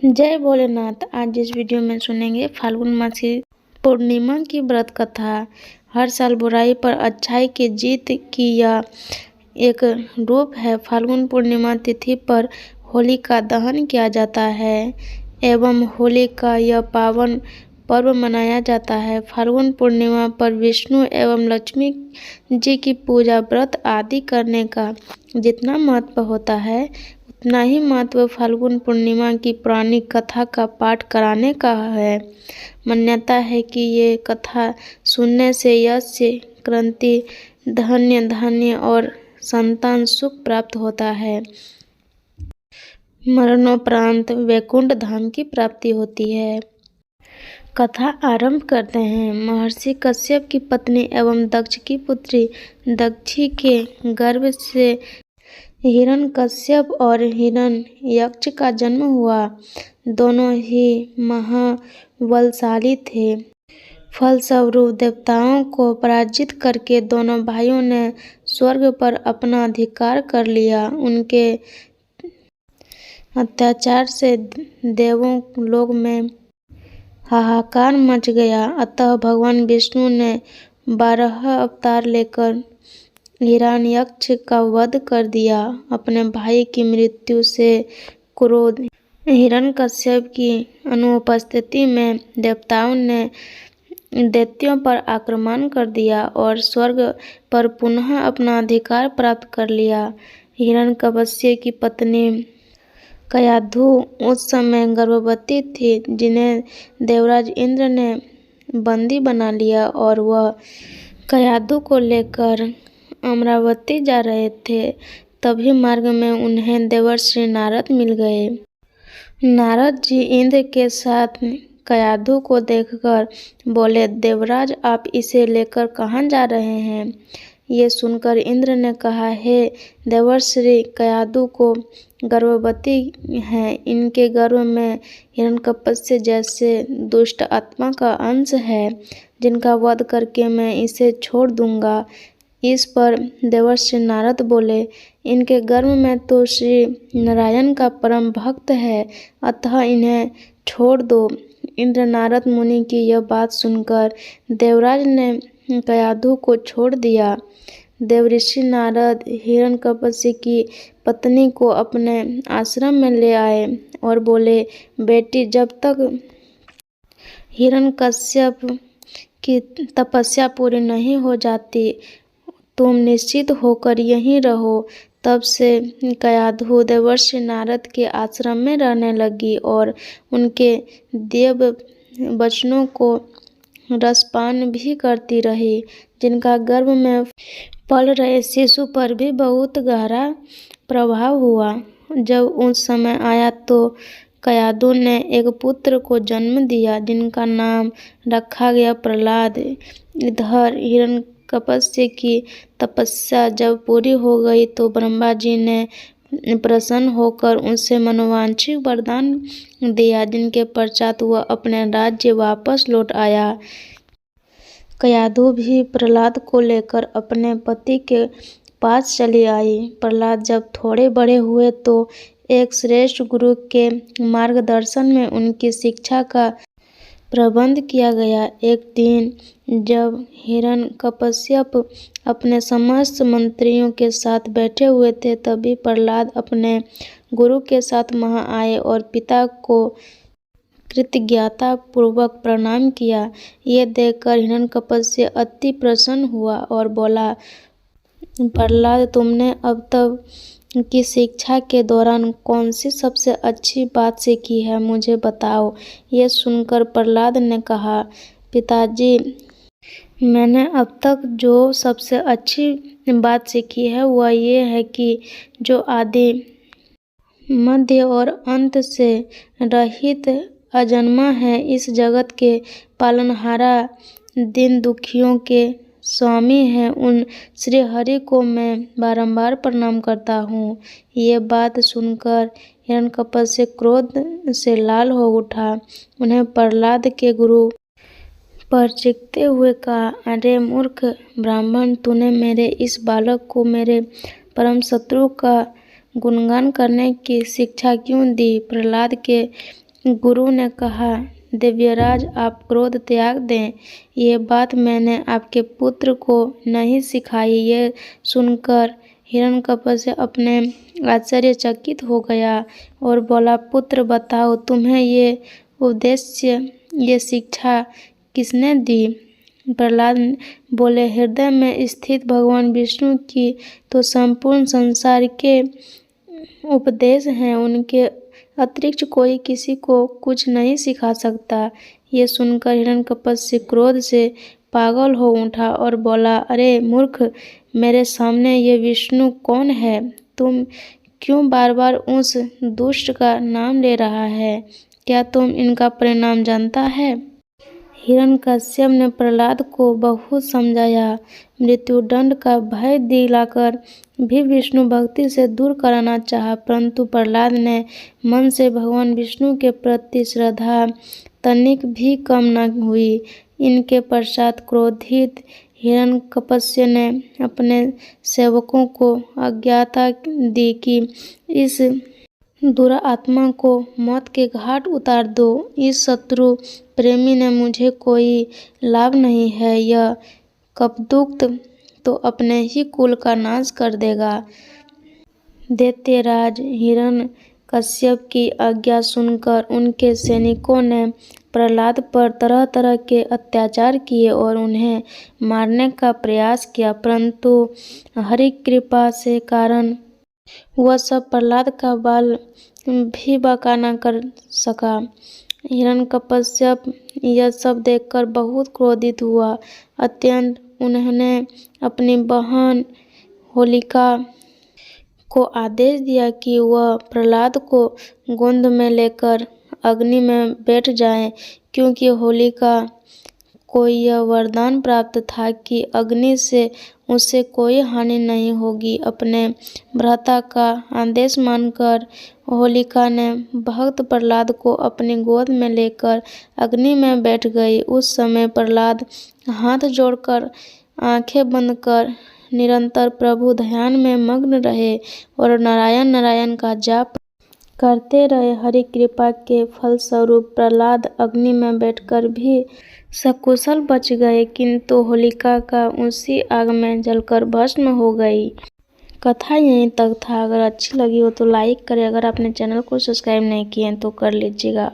जय भोलेनाथ। आज इस वीडियो में सुनेंगे फाल्गुन मासी पूर्णिमा की व्रत कथा। हर साल बुराई पर अच्छाई की जीत की यह एक रूप है। फाल्गुन पूर्णिमा तिथि पर होली का दहन किया जाता है एवं होली का यह पावन पर्व मनाया जाता है। फाल्गुन पूर्णिमा पर विष्णु एवं लक्ष्मी जी की पूजा व्रत आदि करने का जितना महत्व होता है उतना ही महत्व फाल्गुन पूर्णिमा की पुरानी कथा का पाठ कराने का है। मान्यता है कि ये कथा सुनने से यश, क्रांति, धन्य धान्य और संतान सुख प्राप्त होता है। मरणोपरांत वैकुंठ धाम की प्राप्ति होती है। कथा आरंभ करते हैं। महर्षि कश्यप की पत्नी एवं दक्ष की पुत्री दक्षी के गर्भ से हिरण्यकश्यप और हिरण्यक्ष का जन्म हुआ। दोनों ही महाबलशाली थे। फलस्वरूप देवताओं को पराजित करके दोनों भाइयों ने स्वर्ग पर अपना अधिकार कर लिया। उनके अत्याचार से देवों लोक में हाहाकार मच गया। अतः भगवान विष्णु ने 12 अवतार लेकर हिरण्यक्ष का वध कर दिया। अपने भाई की मृत्यु से क्रोध हिरण्यकश्यप की अनुपस्थिति में देवताओं ने दैत्यों पर आक्रमण कर दिया और स्वर्ग पर पुनः अपना अधिकार प्राप्त कर लिया। हिरण्यकश्यप की पत्नी कयाधु उस समय गर्भवती थी, जिन्हें देवराज इंद्र ने बंदी बना लिया और वह कयाधु को लेकर अमरावती जा रहे थे। तभी मार्ग में उन्हें देवर्षि नारद मिल गए। नारद जी इंद्र के साथ कयाधु को देखकर बोले, देवराज आप इसे लेकर कहाँ जा रहे हैं? ये सुनकर इंद्र ने कहा, हे देवर्षि, कयाधु को गर्भवती हैं। इनके गर्भ में हिरण्यकश्यप जैसे दुष्ट आत्मा का अंश है, जिनका वध करके मैं इसे छोड़ दूंगा। इस पर देवर्षि नारद बोले, इनके गर्भ में तो श्री नारायण का परम भक्त है, अतः इन्हें छोड़ दो। इंद्र नारद मुनि की यह बात सुनकर देवराज ने कयाधु को छोड़ दिया। देवर्षि नारद हिरण्यकश्यप की पत्नी को अपने आश्रम में ले आए और बोले, बेटी, जब तक हिरण्यकश्यप की तपस्या पूरी नहीं हो जाती तुम निश्चित होकर यहीं रहो। तब से कयाधु देवर्षि नारद के आश्रम में रहने लगी और उनके देव वचनों को रसपान भी करती रही, जिनका गर्भ में पल रहे शिशु पर भी बहुत गहरा प्रभाव हुआ। जब उस समय आया तो कयाधु ने एक पुत्र को जन्म दिया, जिनका नाम रखा गया प्रहलाद। इधर हिरण्यकश्यप की तपस्या जब पूरी हो गई तो ब्रह्मा जी ने प्रसन्न होकर उनसे मनोवांछित वरदान दिया, जिनके पश्चात वह अपने राज्य वापस लौट आया। कयाधु भी प्रहलाद को लेकर अपने पति के पास चली आई। प्रहलाद जब थोड़े बड़े हुए तो एक श्रेष्ठ गुरु के मार्गदर्शन में उनकी शिक्षा का प्रबंध किया गया। एक दिन जब हिरण्यकश्यप अपने समस्त मंत्रियों के साथ बैठे हुए थे, तभी प्रहलाद अपने गुरु के साथ वहां आए और पिता को कृतज्ञता पूर्वक प्रणाम किया। ये देखकर हिरण्यकश्यप अति प्रसन्न हुआ और बोला, प्रहलाद, तुमने अब तक की शिक्षा के दौरान कौन सी सबसे अच्छी बात सीखी है, मुझे बताओ। ये सुनकर प्रहलाद ने कहा, पिताजी, मैंने अब तक जो सबसे अच्छी बात सीखी है वह ये है कि जो आदि, मध्य और अंत से रहित अजन्मा है, इस जगत के पालनहारा, दीन दुखियों के स्वामी हैं, उन श्री हरि को मैं बारंबार प्रणाम करता हूँ। ये बात सुनकर हिरण्यकश्यप क्रोध से लाल हो उठा। उन्हें प्रहलाद के गुरु पर चीखते हुए कहा, अरे मूर्ख ब्राह्मण, तूने मेरे इस बालक को मेरे परम शत्रु का गुणगान करने की शिक्षा क्यों दी? प्रहलाद के गुरु ने कहा, देव्यराज आप क्रोध त्याग दें, ये बात मैंने आपके पुत्र को नहीं सिखाई। ये सुनकर हिरण्यकश्यप अपने आश्चर्यचकित हो गया और बोला, पुत्र बताओ तुम्हें ये उपदेश ये शिक्षा किसने दी? प्रहलाद बोले, हृदय में स्थित भगवान विष्णु की तो संपूर्ण संसार के उपदेश हैं, उनके अतिरिक्त कोई किसी को कुछ नहीं सिखा सकता। ये सुनकर हिरण्यकश्यप क्रोध से पागल हो उठा और बोला, अरे मूर्ख, मेरे सामने ये विष्णु कौन है? तुम क्यों बार बार उस दुष्ट का नाम ले रहा है? क्या तुम इनका परिणाम जानता है? हिरण्यकश्यप ने प्रहलाद को बहुत समझाया, मृत्युदंड का भय दिलाकर भी विष्णु भक्ति से दूर कराना चाहा, परंतु प्रहलाद ने मन से भगवान विष्णु के प्रति श्रद्धा तनिक भी कम न हुई। इनके पश्चात क्रोधित हिरण्यकश्यप ने अपने सेवकों को आज्ञा दी कि इस दुरात्मा को मौत के घाट उतार दो। इस शत्रु प्रेमी ने मुझे कोई लाभ नहीं है। यह कपदुक्त तो अपने ही कुल का नाश कर देगा। दैत्यराज हिरण्यकश्यप की आज्ञा सुनकर उनके सैनिकों ने प्रहलाद पर तरह तरह के अत्याचार किए और उन्हें मारने का प्रयास किया, परंतु हरि कृपा से कारण वह सब प्रहलाद का बाल भी बांका न कर सका। हिरण्यकश्यप यह सब देखकर बहुत क्रोधित हुआ। अत्यंत उन्होंने अपनी बहन होलिका को आदेश दिया कि वह प्रहलाद को गोद में लेकर अग्नि में बैठ जाए, क्योंकि होलिका को यह वरदान प्राप्त था कि अग्नि से उसे कोई हानि नहीं होगी। अपने भ्राता का आदेश मानकर होलिका ने भक्त प्रहलाद को अपनी गोद में लेकर अग्नि में बैठ गई। उस समय प्रहलाद हाथ जोड़कर आंखें बंद कर निरंतर प्रभु ध्यान में मग्न रहे और नारायण नारायण का जाप करते रहे। हरि कृपा के फलस्वरूप प्रहलाद अग्नि में बैठकर भी सकुशल बच गए, किंतु होलिका का उसी आग में जलकर भस्म हो गई। कथा यहीं तक था। अगर अच्छी लगी हो तो लाइक करें। अगर आपने चैनल को सब्सक्राइब नहीं किए हैं तो कर लीजिएगा।